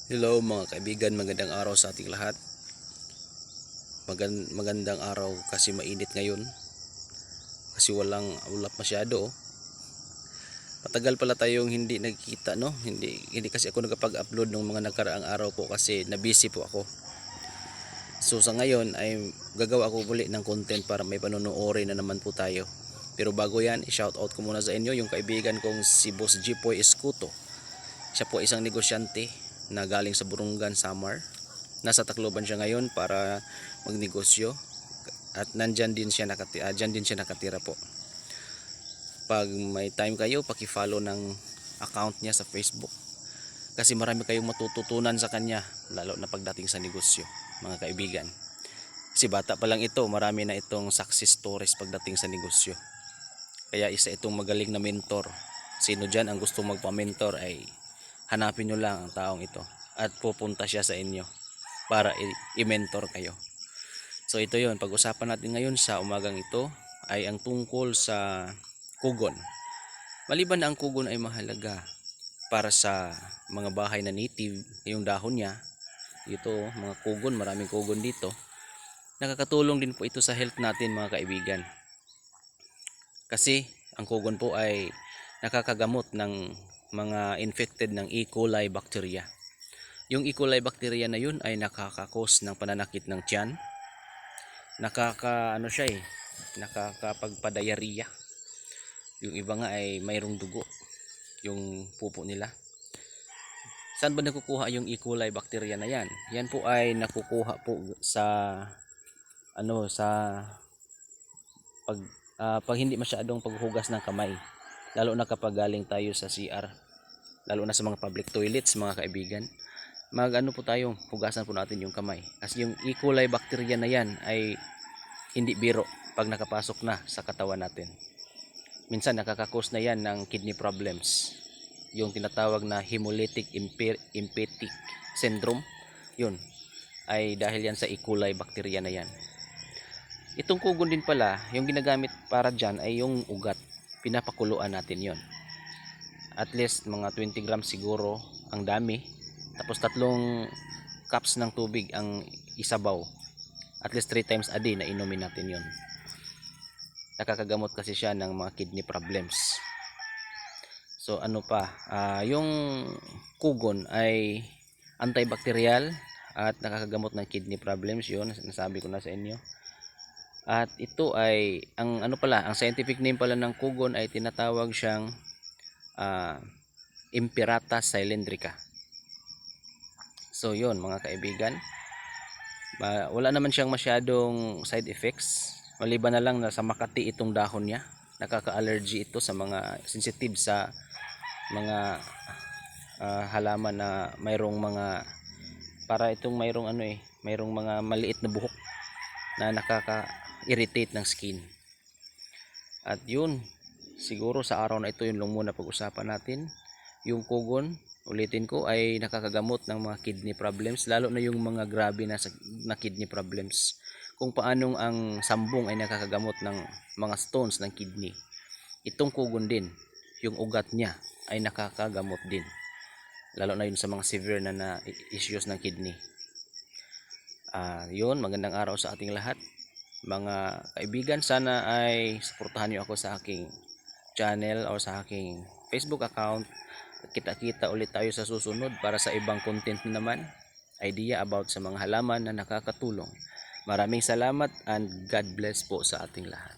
Hello mga kaibigan, magandang araw sa ating lahat. Magandang araw kasi mainit ngayon. Kasi walang ulap masyado. Matagal pala tayong hindi nagkita, no? Hindi kasi ako nakapag-upload ng mga nakaraang araw po kasi na-busy po ako. So sa ngayon ay gagawa ako muli ng content para may panonoorin na naman po tayo. Pero bago yan, i-shoutout ko muna sa inyo yung kaibigan kong si Boss Jipoy Escuto. Siya po isang negosyante na galing sa Burungan, Samar. Nasa Tacloban siya ngayon para magnegosyo at dyan din siya nakatira po. Pag may time kayo, paki-follow ng account niya sa Facebook kasi marami kayong matututunan sa kanya, lalo na pagdating sa negosyo, mga kaibigan. Kasi bata pa lang ito, marami na itong success stories pagdating sa negosyo. Kaya isa itong magaling na mentor. Sino dyan ang gusto magpa-mentor ay hanapin nyo lang ang taong ito at pupunta siya sa inyo para i-mentor kayo. So ito yon, pag-usapan natin ngayon sa umagang ito ay ang tungkol sa kugon. Maliban na ang kugon ay mahalaga para sa mga bahay na native, yung dahon niya, ito mga kugon, maraming kugon dito. Nakakatulong din po ito sa health natin mga kaibigan. Kasi ang kugon po ay nakakagamot ng mga infected ng E. coli bacteria. Yung E. coli bacteria na yun ay nakakakos ng pananakit ng tiyan. Nakakapagpa-diarrhea. Yung iba nga ay mayroong dugo yung pupo nila. Saan ba nakukuha yung E. coli bacteria na yan? Yan po ay nakukuha po sa pag hindi masyadong paghugas ng kamay. Lalo na kapag galing tayo sa CR. Lalo na sa mga public toilets mga kaibigan. Po tayo, hugasan po natin yung kamay. Kasi yung E. coli bacteria na yan ay hindi biro pag nakapasok na sa katawan natin. Minsan nakakakos na yan ng kidney problems. Yung tinatawag na hemolytic impactic syndrome. Yun ay dahil yan sa E. coli bacteria na yan. Itong kugon din pala, yung ginagamit para dyan ay yung ugat. Pinapakuluan natin yon. At least mga 20 grams siguro ang dami. Tapos 3 cups ng tubig ang isabaw. At least 3 times a day na inumin natin yon. Nakakagamot kasi siya ng mga kidney problems. So yung kugon ay antibacterial at nakakagamot ng kidney problems, yun nasabi ko na sa inyo. At ito ay ang scientific name pala ng kugon ay tinatawag siyang Impirata cylindrica. So yun mga kaibigan, wala naman siyang masyadong side effects, maliban na lang na sa makati itong dahon niya. Nakaka-allergy ito sa mga sensitive sa mga halaman na mayroong mga mayroong mga maliit na buhok na nakaka-irritate ng skin. At yun, siguro sa araw na ito yun lang muna pag-usapan natin. Yung kugon, ulitin ko, ay nakakagamot ng mga kidney problems, lalo na yung mga grabe na kidney problems. Kung paanong ang sambong ay nakakagamot ng mga stones ng kidney. Itong kugon din, yung ugat niya ay nakakagamot din. Lalo na yun sa mga severe na issues ng kidney. Yun, magandang araw sa ating lahat. Mga kaibigan, sana ay suportahan niyo ako sa aking channel o sa aking Facebook account. Kita-kita ulit tayo sa susunod para sa ibang content naman, idea about sa mga halaman na nakakatulong. Maraming salamat and God bless po sa ating lahat.